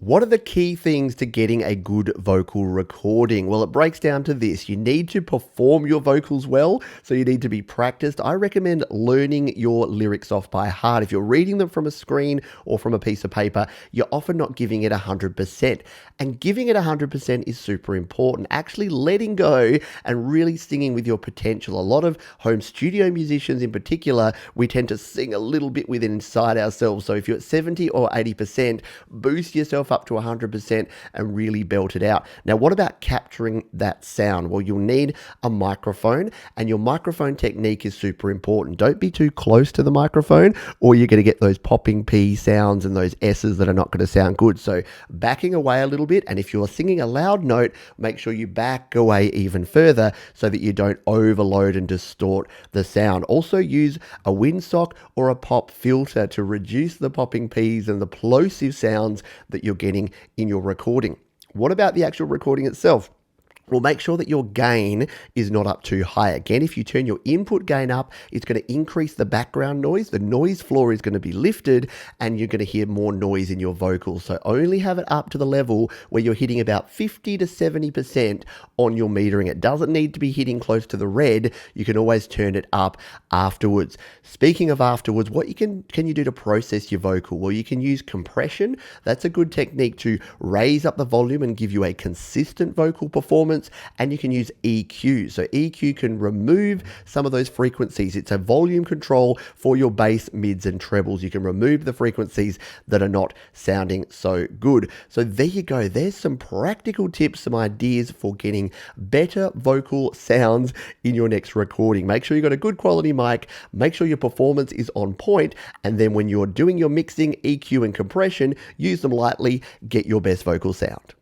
What are the key things to getting a good vocal recording? Well, it breaks down to this. You need to perform your vocals well, so you need to be practiced. I recommend learning your lyrics off by heart. If you're reading them from a screen or from a piece of paper, you're often not giving it 100%. And giving it 100% is super important. Actually letting go and really singing with your potential. A lot of home studio musicians in particular, we tend to sing a little bit with it inside ourselves. So if you're at 70 or 80%, boost yourself up to 100% and really belt it out. Now, what about capturing that sound? Well, you'll need a microphone, and your microphone technique is super important. Don't be too close to the microphone, or you're going to get those popping P sounds and those S's that are not going to sound good. So backing away a little bit, and if you're singing a loud note, make sure you back away even further so that you don't overload and distort the sound. Also use a windsock or a pop filter to reduce the popping P's and the plosive sounds that you're getting in your recording. What about the actual recording itself? Well, make sure that your gain is not up too high. Again, if you turn your input gain up, it's going to increase the background noise. The noise floor is going to be lifted and you're going to hear more noise in your vocals. So only have it up to the level where you're hitting about 50 to 70% on your metering. It doesn't need to be hitting close to the red. You can always turn it up afterwards. Speaking of afterwards, what can you do to process your vocal? Well, you can use compression. That's a good technique to raise up the volume and give you a consistent vocal performance. And you can use EQ. So EQ can remove some of those frequencies. It's a volume control for your bass, mids, and trebles. You can remove the frequencies that are not sounding so good. So there you go. There's some practical tips, some ideas for getting better vocal sounds in your next recording. Make sure you've got a good quality mic. Make sure your performance is on point. And then when you're doing your mixing, EQ, and compression, use them lightly. Get your best vocal sound.